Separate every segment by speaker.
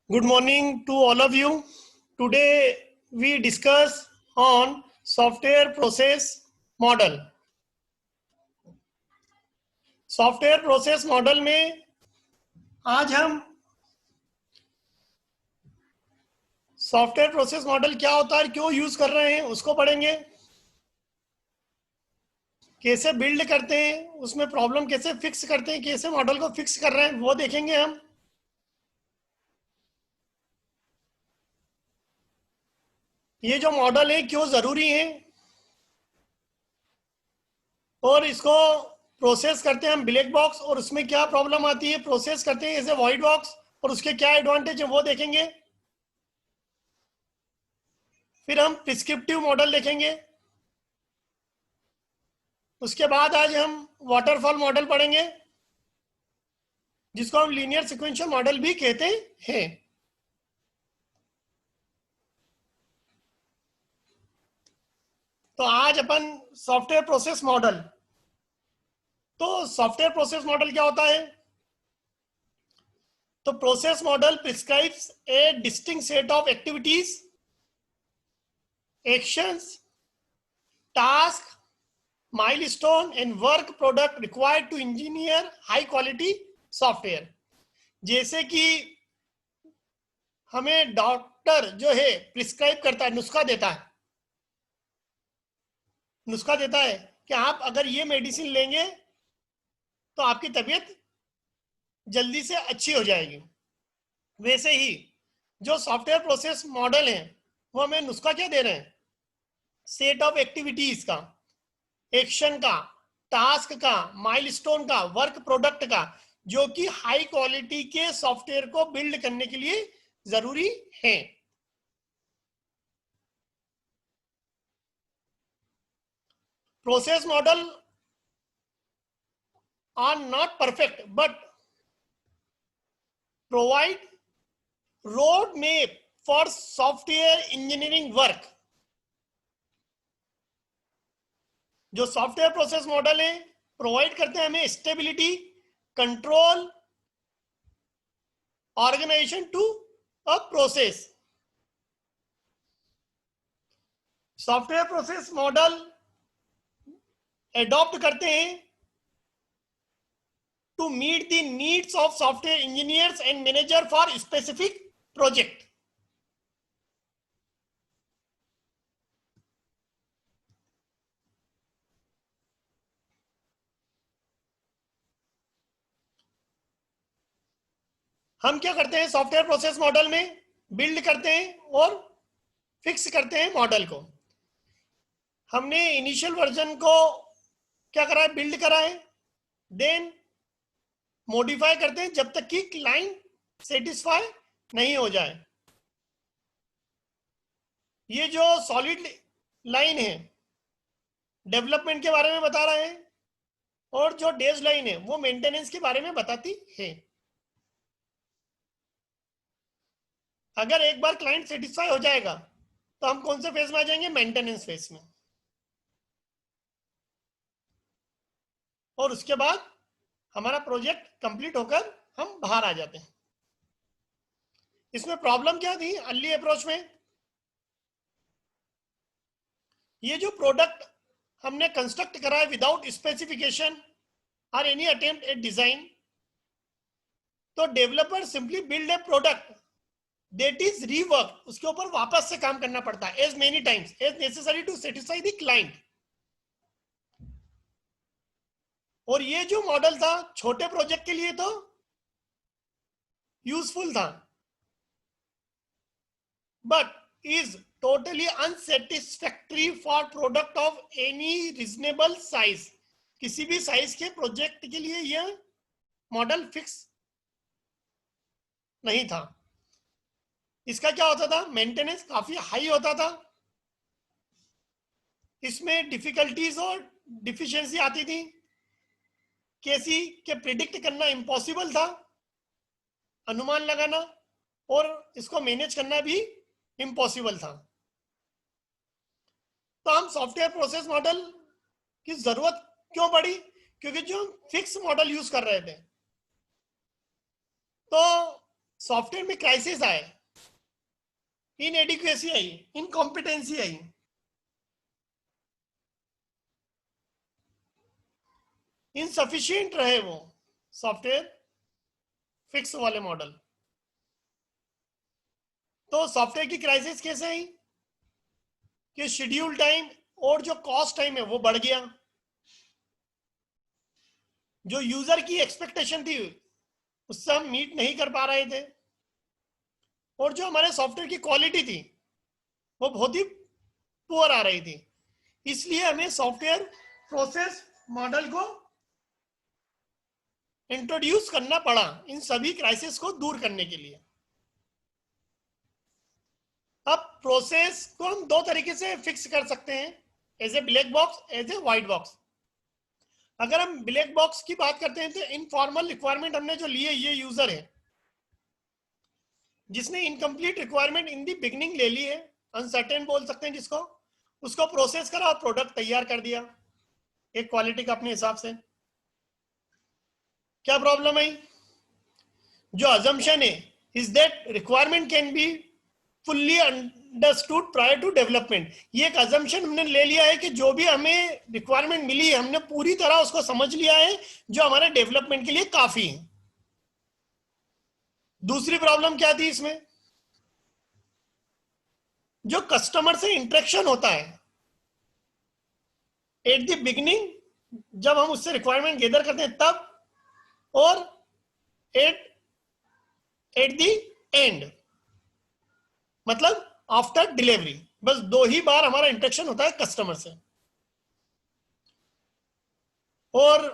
Speaker 1: Good morning to all of you. Today we discuss on software process model. Software process model में आज हम software process model क्या होता है, क्यों यूज कर रहे हैं उसको पढ़ेंगे। कैसे बिल्ड करते हैं, उसमें प्रॉब्लम कैसे फिक्स करते हैं, कैसे मॉडल को फिक्स कर रहे हैं वो देखेंगे हम। ये जो मॉडल है क्यों जरूरी है और इसको प्रोसेस करते हैं हम ब्लैक बॉक्स और उसमें क्या प्रॉब्लम आती है, प्रोसेस करते हैं एज ए व्हाइट बॉक्स और उसके क्या एडवांटेज है वो देखेंगे। फिर हम प्रिस्क्रिप्टिव मॉडल देखेंगे। उसके बाद आज हम वाटरफॉल मॉडल पढ़ेंगे जिसको हम लीनियर सीक्वेंशियल मॉडल भी कहते हैं। तो आज अपन सॉफ्टवेयर प्रोसेस मॉडल, तो सॉफ्टवेयर प्रोसेस मॉडल क्या होता है? तो process model prescribes a distinct set of activities, actions, task, milestone and work product required to engineer high quality software. जैसे कि हमें डॉक्टर जो है प्रिस्क्राइब करता है, नुस्खा देता है कि आप अगर ये मेडिसिन लेंगे तो आपकी तबीयत जल्दी से अच्छी हो जाएगी। वैसे ही जो सॉफ्टवेयर प्रोसेस मॉडल है वो हमें नुस्खा क्या दे रहे हैं? सेट ऑफ एक्टिविटीज का, एक्शन का, टास्क का, माइलस्टोन का, वर्क प्रोडक्ट का, जो कि हाई क्वालिटी के सॉफ्टवेयर को बिल्ड करने के लिए जरूरी है। Process model are not perfect but provide road map for software engineering work. जो सॉफ्टवेयर प्रोसेस मॉडल है प्रोवाइड करते हैं हमें stability, control, organization to a process. Software process model adopt करते हैं to meet the needs of software engineers and manager for specific project. हम क्या करते हैं सॉफ्टवेयर प्रोसेस मॉडल में? बिल्ड करते हैं और फिक्स करते हैं मॉडल को। हमने इनिशियल वर्जन को क्या करा है? बिल्ड करा है। देन मॉडिफाई करते हैं जब तक कि क्लाइंट सेटिस्फाई नहीं हो जाए। ये जो सॉलिड लाइन है डेवलपमेंट के बारे में बता रहे हैं और जो डेज लाइन है वो मेंटेनेंस के बारे में बताती है। अगर एक बार क्लाइंट सेटिस्फाई हो जाएगा तो हम कौन से फेज में आ जाएंगे? मेंटेनेंस फेज में। और उसके बाद हमारा प्रोजेक्ट कंप्लीट होकर हम बाहर आ जाते हैं। इसमें प्रॉब्लम क्या थी अर्ली अप्रोच में? ये जो प्रोडक्ट हमने कंस्ट्रक्ट करा है विदाउट स्पेसिफिकेशन और एनी अटेम्प्ट एट डिजाइन, तो developer simply build a product that is rework, उसके ऊपर वापस से काम करना पड़ता है as many times as necessary to satisfy the client. और ये जो मॉडल था छोटे प्रोजेक्ट के लिए तो यूजफुल था but is totally unsatisfactory for product of any reasonable size। किसी भी साइज के प्रोजेक्ट के लिए यह मॉडल फिक्स नहीं था। इसका क्या होता था? मेंटेनेंस काफी हाई होता था, इसमें डिफिकल्टीज और डिफिशियंसी आती थी, कैसी के प्रिडिक्ट करना इम्पॉसिबल था, अनुमान लगाना और इसको मैनेज करना भी इम्पॉसिबल था। तो हम सॉफ्टवेयर प्रोसेस मॉडल की जरूरत क्यों पड़ी? क्योंकि जो फिक्स मॉडल यूज कर रहे थे तो सॉफ्टवेयर में क्राइसिस आए, इनएडिक्वेसी आई, इनकॉम्पिटेंसी आई, इनसफिशिएंट रहे वो सॉफ्टवेयर फिक्स वाले मॉडल, तो सॉफ्टवेयर की क्राइसिस कैसे आई कि शेड्यूल टाइम और जो कॉस्ट टाइम है वो बढ़ गया, जो यूजर की एक्सपेक्टेशन थी उससे हम मीट नहीं कर पा रहे थे, और जो हमारे सॉफ्टवेयर की क्वालिटी थी वो बहुत ही पुअर आ रही थी। इसलिए हमें सॉफ्टवेयर प्रोसेस मॉडल को इंट्रोड्यूस करना पड़ा इन सभी क्राइसिस को दूर करने के लिए। अब प्रोसेस को हम दो तरीके से फिक्स कर सकते हैं, as a black box, as a white box. अगर हम ब्लैक बॉक्स की बात करते हैं तो इनफॉर्मल रिक्वायरमेंट हमने जो लिए, ये यूजर है जिसने incomplete requirement in the beginning ले ली है, अनसर्टेन बोल सकते हैं जिसको, उसको प्रोसेस करा और प्रोडक्ट तैयार कर दिया एक क्वालिटी का अपने हिसाब से। क्या प्रॉब्लम है? जो अजम्पशन है is that requirement can be fully understood prior to development. ये एक अजम्पशन हमने ले लिया है कि जो भी हमें रिक्वायरमेंट मिली है हमने पूरी तरह उसको समझ लिया है, जो हमारे डेवलपमेंट के लिए काफी है। दूसरी प्रॉब्लम क्या थी इसमें? जो कस्टमर से इंटरेक्शन होता है एट द बिगिनिंग, जब हम उससे रिक्वायरमेंट गैदर करते हैं तब, और एट द एंड, मतलब आफ्टर डिलीवरी, बस दो ही बार हमारा इंटरेक्शन होता है कस्टमर से। और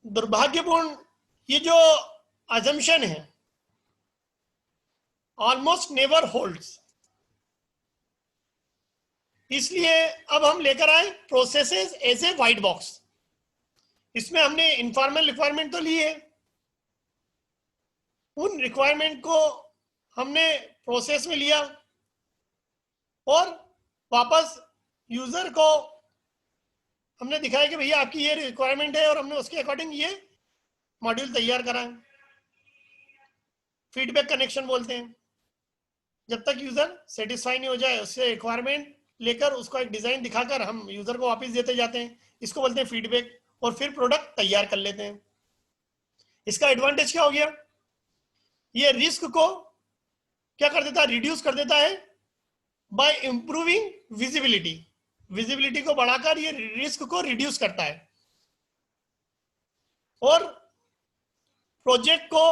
Speaker 1: दुर्भाग्यपूर्ण ये जो अजम्पशन है ऑलमोस्ट नेवर होल्ड्स। इसलिए अब हम लेकर आए processes as a white box. इसमें हमने इनफॉर्मल रिक्वायरमेंट तो ली है, उन रिक्वायरमेंट को हमने प्रोसेस में लिया और वापस यूजर को हमने दिखाया कि भैया आपकी ये रिक्वायरमेंट है और हमने उसके अकॉर्डिंग ये मॉड्यूल तैयार करा है। फीडबैक कनेक्शन बोलते हैं। जब तक यूजर सेटिस्फाई नहीं हो जाए उससे रिक्वायरमेंट लेकर उसको एक डिजाइन दिखाकर हम यूजर को वापस देते जाते हैं, इसको बोलते हैं फीडबैक, और फिर प्रोडक्ट तैयार कर लेते हैं। इसका एडवांटेज क्या हो गया? ये रिस्क को क्या कर देता है? रिड्यूस कर देता है बाय इंप्रूविंग विजिबिलिटी। विजिबिलिटी को बढ़ाकर ये रिस्क को रिड्यूस करता है और प्रोजेक्ट को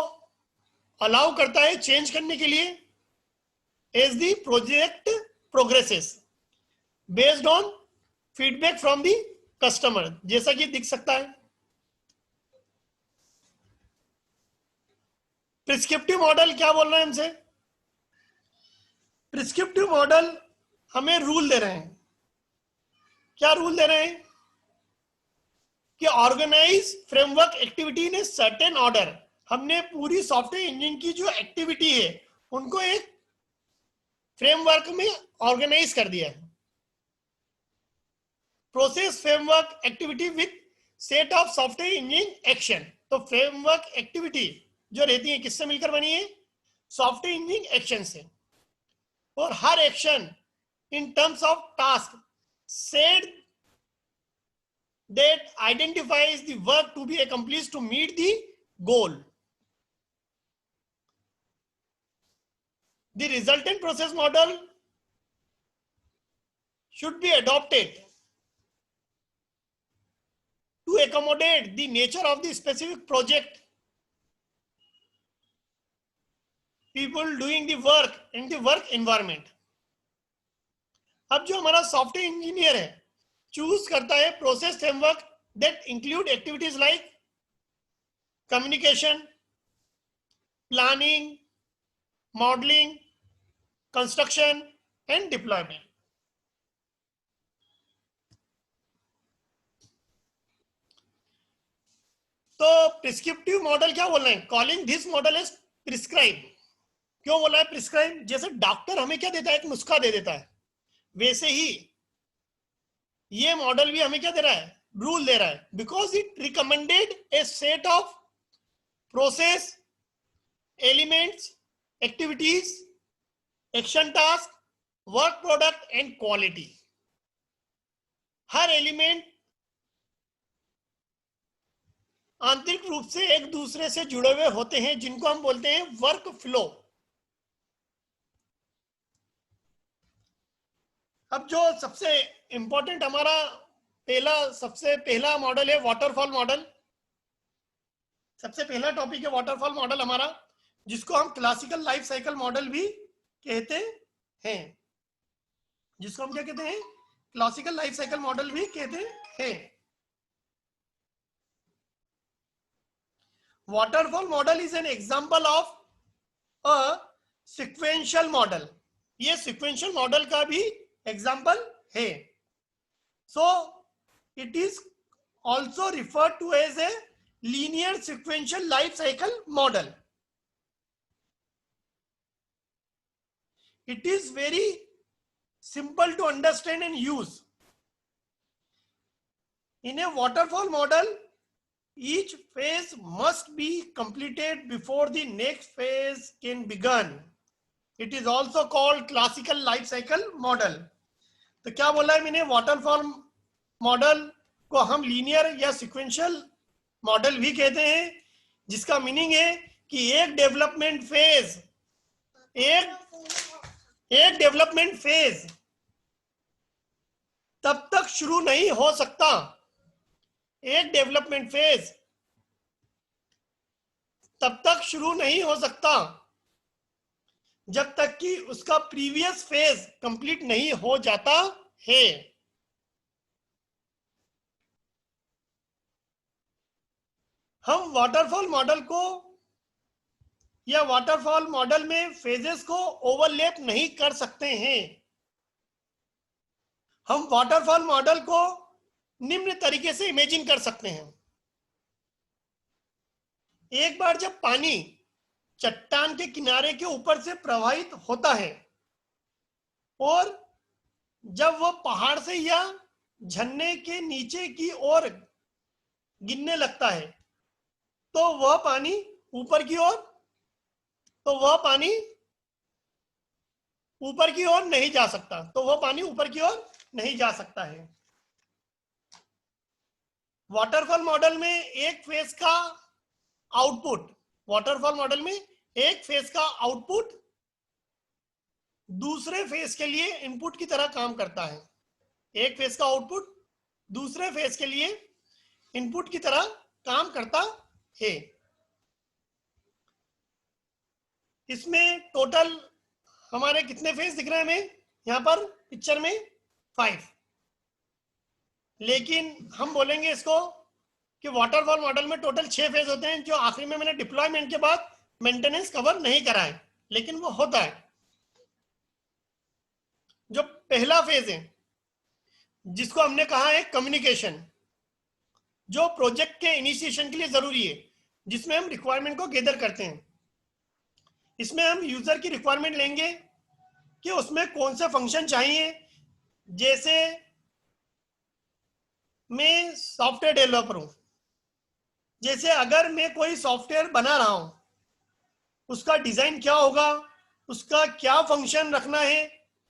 Speaker 1: अलाउ करता है चेंज करने के लिए as the project progresses based on feedback from the customer, जैसा कि दिख सकता है। प्रिस्क्रिप्टिव मॉडल क्या बोल रहे हैं हमसे? प्रिस्क्रिप्टिव मॉडल हमें रूल दे रहे हैं। क्या रूल दे रहे हैं? कि organize framework activity in a certain order. हमने पूरी सॉफ्टवेयर इंजीनियरिंग की जो एक्टिविटी है उनको एक फ्रेमवर्क में ऑर्गेनाइज कर दिया है। Process framework activity with set of software engineering action. तो फ्रेमवर्क एक्टिविटी जो रहती है किससे मिलकर बनी है? सॉफ्टवेयर इंजीनियरिंग एक्शन से। और हर action in terms of task set that identifies the work to be accomplished to meet the goal. The resultant process model should be adopted to accommodate the nature of the specific project, people doing the work in the work environment. अब जो हमारा software engineer है choose करता है process framework that include activities like communication, planning, modeling, construction and deployment. तो prescriptive model क्या बोल रहे हैं? Calling this model as prescribe. क्यों बोला है प्रिस्क्राइब? जैसे डॉक्टर हमें क्या देता है? एक नुस्खा दे देता है, वैसे ही ये मॉडल भी हमें क्या दे रहा है? रूल दे रहा है। Because it recommended A set of process elements, activities, action task, work product and quality. Her element आंतरिक रूप से एक दूसरे से जुड़े हुए होते हैं, जिनको हम बोलते हैं वर्क फ्लो। अब जो सबसे इंपॉर्टेंट हमारा सबसे पहला मॉडल है वाटरफॉल मॉडल। सबसे पहला टॉपिक है वाटरफॉल मॉडल हमारा, जिसको हम क्लासिकल लाइफ साइकिल मॉडल भी कहते हैं। जिसको हम क्या कहते हैं? क्लासिकल लाइफ साइकिल मॉडल भी कहते हैं। Waterfall model is an example of a sequential model. ये सीक्वेंशियल मॉडल का भी एग्जांपल है। So it is also referred to as a linear sequential life cycle model. It is very simple to understand and use. In a waterfall model, each phase must be completed before the next phase can begin. It is also called classical life cycle model. तो क्या बोला है मैंने? Waterfall model को हम linear या sequential model भी कहते हैं, जिसका मीनिंग है कि एक डेवलपमेंट फेज तब तक शुरू नहीं हो सकता। एक डेवलपमेंट फेज तब तक शुरू नहीं हो सकता जब तक कि उसका प्रीवियस फेज कंप्लीट नहीं हो जाता है। हम वाटरफॉल मॉडल को या वाटरफॉल मॉडल में फेजेस को ओवरलैप नहीं कर सकते हैं। हम वाटरफॉल मॉडल को निम्न तरीके से इमेजिन कर सकते हैं। एक बार जब पानी चट्टान के किनारे के ऊपर से प्रवाहित होता है और जब वह पहाड़ से या झरने के नीचे की ओर गिरने लगता है, तो वह पानी ऊपर की ओर नहीं जा सकता है। वाटरफॉल मॉडल में एक फेज का आउटपुट दूसरे फेज के लिए इनपुट की तरह काम करता है। एक फेज का आउटपुट दूसरे फेज के लिए इनपुट की तरह काम करता है। इसमें टोटल हमारे कितने फेज दिख रहे हैं हमें यहाँ पर पिक्चर में? 5। लेकिन हम बोलेंगे इसको कि वाटरफॉल मॉडल में टोटल 6 फेज होते हैं, जो आखिरी में मैंने डिप्लॉयमेंट के बाद मेंटेनेंस कवर नहीं करा है, लेकिन वो होता है। जो पहला फेज है, जिसको हमने कहा है कम्युनिकेशन, जो प्रोजेक्ट के इनिशिएशन के लिए जरूरी है, जिसमें हम रिक्वायरमेंट को गैदर करते हैं। इसमें हम यूजर की रिक्वायरमेंट लेंगे कि उसमें कौन से फंक्शन चाहिए। जैसे मैं सॉफ्टवेयर डेवलपर हूं, जैसे अगर मैं कोई सॉफ्टवेयर बना रहा हूं, उसका डिजाइन क्या होगा, उसका क्या फंक्शन रखना है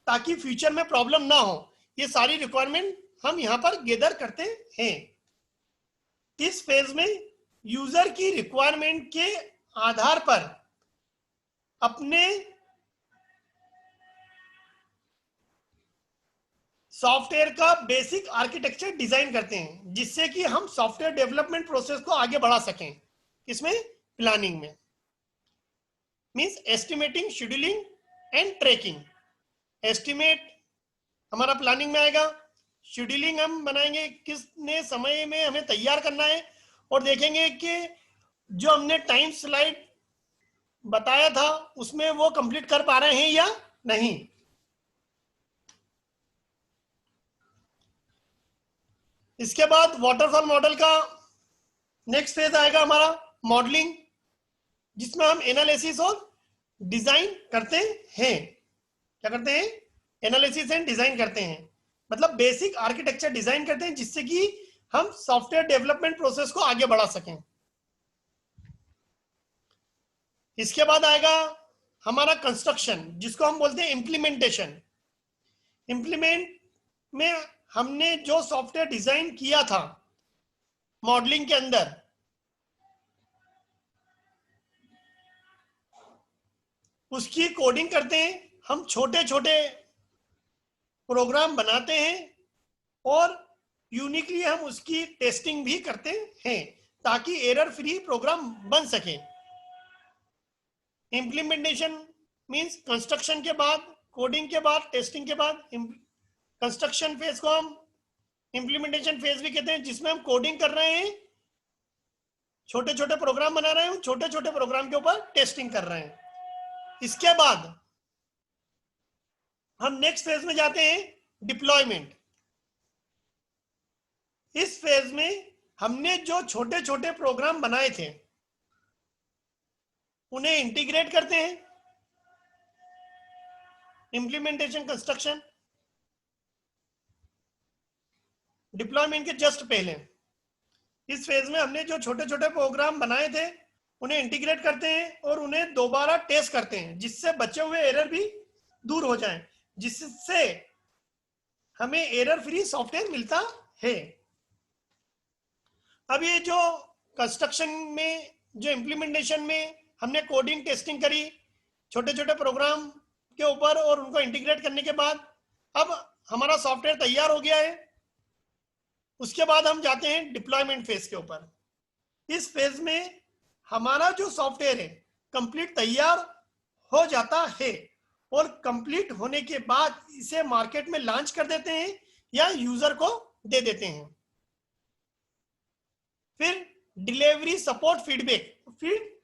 Speaker 1: ताकि फ्यूचर में प्रॉब्लम ना हो, ये सारी रिक्वायरमेंट हम यहां पर गैदर करते हैं। इस फेज में यूजर की रिक्वायरमेंट के आधार पर अपने सॉफ्टवेयर का बेसिक आर्किटेक्चर डिजाइन करते हैं, जिससे कि हम सॉफ्टवेयर डेवलपमेंट प्रोसेस को आगे बढ़ा सकें। इसमें प्लानिंग में means estimating, scheduling and tracking. Estimate हमारा प्लानिंग में आएगा, शेड्यूलिंग हम बनाएंगे कितने समय में हमें तैयार करना है, और देखेंगे कि जो हमने टाइम स्लाइड बताया था उसमें वो कंप्लीट कर पा रहे हैं या नहीं। इसके बाद वाटरफॉल मॉडल का नेक्स्ट फेज आएगा हमारा मॉडलिंग, जिसमें हम एनालिसिस और डिजाइन करते हैं। क्या करते हैं? एनालिसिस एंड डिजाइन करते हैं, मतलब बेसिक आर्किटेक्चर डिजाइन करते हैं, जिससे कि हम सॉफ्टवेयर डेवलपमेंट प्रोसेस को आगे बढ़ा सकें। इसके बाद आएगा हमारा कंस्ट्रक्शन, जिसको हम बोलते हैं इम्प्लीमेंटेशन। इम्प्लीमेंट में हमने जो सॉफ्टवेयर डिजाइन किया था मॉडलिंग के अंदर, उसकी कोडिंग करते हैं हम, छोटे छोटे प्रोग्राम बनाते हैं और यूनिकली हम उसकी टेस्टिंग भी करते हैं ताकि एरर फ्री प्रोग्राम बन सके। इम्प्लीमेंटेशन मींस कंस्ट्रक्शन के बाद, कोडिंग के बाद, टेस्टिंग के बाद कंस्ट्रक्शन फेज को हम इम्प्लीमेंटेशन फेज भी कहते हैं, जिसमें हम कोडिंग कर रहे हैं, छोटे छोटे प्रोग्राम बना रहे हैं, छोटे छोटे प्रोग्राम के ऊपर टेस्टिंग कर रहे हैं। इसके बाद हम नेक्स्ट फेज में जाते हैं, डिप्लॉयमेंट। इस फेज में हमने जो छोटे छोटे प्रोग्राम बनाए थे उन्हें इंटीग्रेट करते हैं, इंप्लीमेंटेशन कंस्ट्रक्शन। डिप्लॉयमेंट के जस्ट पहले इस फेज में हमने जो छोटे छोटे प्रोग्राम बनाए थे उन्हें इंटीग्रेट करते हैं और उन्हें दोबारा टेस्ट करते हैं, जिससे बचे हुए एरर भी दूर हो जाएं, जिससे हमें एरर फ्री सॉफ्टवेयर मिलता है। अब ये जो कंस्ट्रक्शन में, जो इम्प्लीमेंटेशन में हमने कोडिंग टेस्टिंग करी छोटे छोटे प्रोग्राम के ऊपर और उनको इंटीग्रेट करने के बाद अब हमारा सॉफ्टवेयर तैयार हो गया है। उसके बाद हम जाते हैं डिप्लॉयमेंट फेज के ऊपर। इस फेज में हमारा जो सॉफ्टवेयर है कंप्लीट तैयार हो जाता है और कंप्लीट होने के बाद इसे मार्केट में लॉन्च कर देते हैं या यूजर को दे देते हैं। फिर डिलीवरी, सपोर्ट, फीडबैक। फिर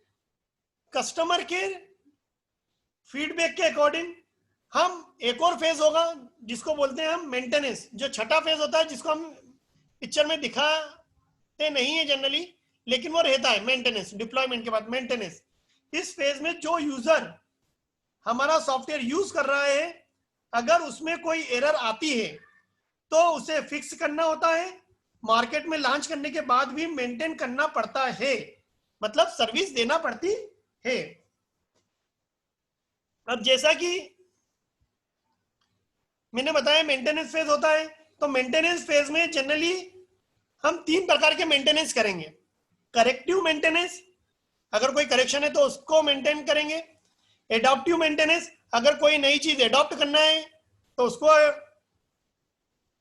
Speaker 1: कस्टमर के फीडबैक के अकॉर्डिंग हम एक और फेज होगा जिसको बोलते हैं हम मेंटेनेंस, जो छठा फेज होता है, जिसको हम पिक्चर में दिखाते नहीं है जनरली, लेकिन वो रहता है मेंटेनेंस। डिप्लॉयमेंट के बाद मेंटेनेंस। इस फेज में जो यूजर हमारा सॉफ्टवेयर यूज कर रहा है, अगर उसमें कोई एरर आती है तो उसे फिक्स करना होता है, मार्केट में लॉन्च करने के बाद भी मेंटेन करना पड़ता है, मतलब सर्विस देना पड़ती है। अब जैसा कि मैंने बताया मेंटेनेंस फेज होता है, तो मेंटेनेंस फेज में जनरली हम 3 प्रकार के मेंटेनेंस करेंगे। करेक्टिव मेंटेनेंस, अगर कोई करेक्शन है तो उसको मेंटेन करेंगे। एडॉप्टिव मेंटेनेंस, अगर कोई नई चीज एडॉप्ट करना है तो उसको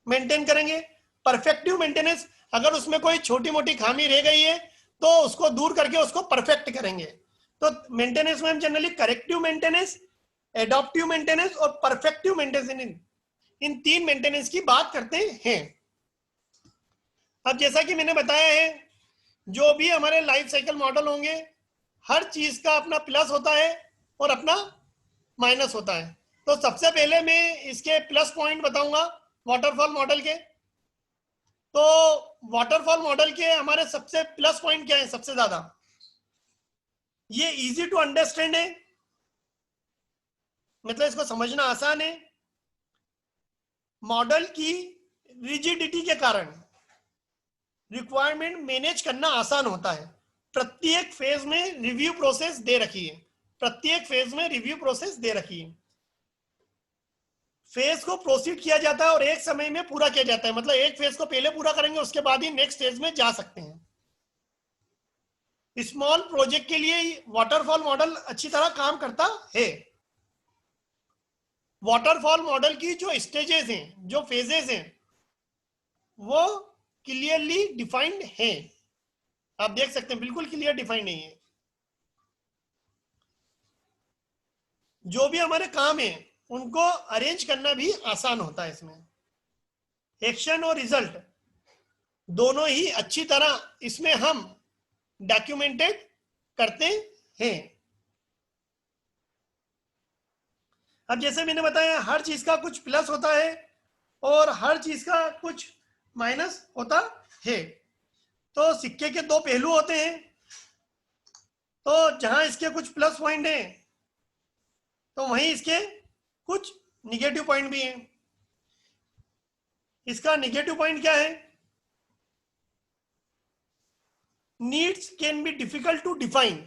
Speaker 1: मेंटेन करेंगे। परफेक्टिव मेंटेनेंस, अगर उसमें कोई छोटी मोटी खामी रह गई है तो उसको दूर करके उसको परफेक्ट करेंगे। तो मेंटेनेंस में हम generally corrective maintenance, adaptive maintenance और परफेक्टिव मेंटेनेंस, इन 3 मेंटेनेंस की बात करते हैं। अब जैसा कि मैंने बताया है, जो भी हमारे लाइफ साइकिल मॉडल होंगे, हर चीज का अपना प्लस होता है और अपना माइनस होता है। तो सबसे पहले मैं इसके प्लस पॉइंट बताऊंगा वाटरफॉल मॉडल के। तो वाटरफॉल मॉडल के हमारे सबसे प्लस पॉइंट क्या है? सबसे ज्यादा ये इजी टू अंडरस्टैंड है, मतलब इसको समझना आसान है। मॉडल की रिजिडिटी के कारण रिक्वायरमेंट मैनेज करना आसान होता है। प्रत्येक फेज में रिव्यू प्रोसेस दे रखी है, प्रत्येक फेज में रिव्यू प्रोसेस दे रखी है। फेज को प्रोसीड किया जाता है और एक समय में पूरा किया जाता है, मतलब एक फेज को पहले पूरा करेंगे उसके बाद ही नेक्स्ट फेज में जा सकते हैं। स्मॉल प्रोजेक्ट के लिए वाटरफॉल मॉडल अच्छी तरह काम करता है। वाटरफॉल मॉडल की जो स्टेजेस हैं, जो फेजेस हैं, वो क्लियरली डिफाइंड है। आप देख सकते हैं बिल्कुल क्लियर डिफाइंड नहीं है। जो भी हमारे काम है उनको अरेंज करना भी आसान होता है। इसमें एक्शन और रिजल्ट दोनों ही अच्छी तरह इसमें हम डॉक्यूमेंटेड करते हैं। अब जैसे मैंने बताया, हर चीज का कुछ प्लस होता है और हर चीज का कुछ माइनस होता है। तो सिक्के के 2 पहलू होते हैं। तो जहां इसके कुछ प्लस पॉइंट हैं तो वहीं इसके कुछ निगेटिव पॉइंट भी हैं। इसका निगेटिव पॉइंट क्या है? Needs can be difficult to define.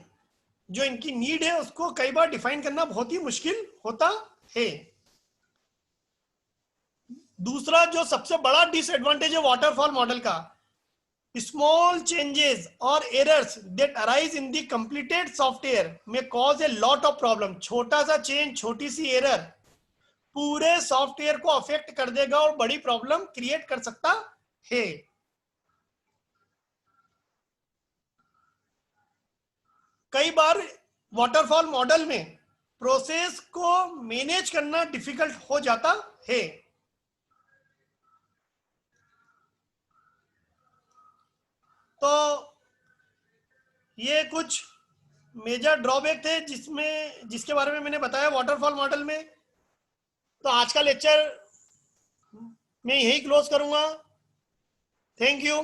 Speaker 1: जो इनकी नीड है उसको कई बार डिफाइन करना बहुत ही मुश्किल होता है। दूसरा जो सबसे बड़ा डिसएडवांटेज है वाटरफॉल मॉडल का, small changes or errors that arise in the completed software may cause a lot of problem। छोटा सा चेंज, छोटी सी एरर पूरे सॉफ्टवेयर को अफेक्ट कर देगा और बड़ी प्रॉब्लम क्रिएट कर सकता है। कई बार वाटरफॉल मॉडल में प्रोसेस को मैनेज करना डिफिकल्ट हो जाता है। तो ये कुछ मेजर ड्रॉबैक थे जिसके बारे में मैंने बताया वाटरफॉल मॉडल में। तो आज का लेक्चर मैं यही क्लोज करूंगा। Thank you.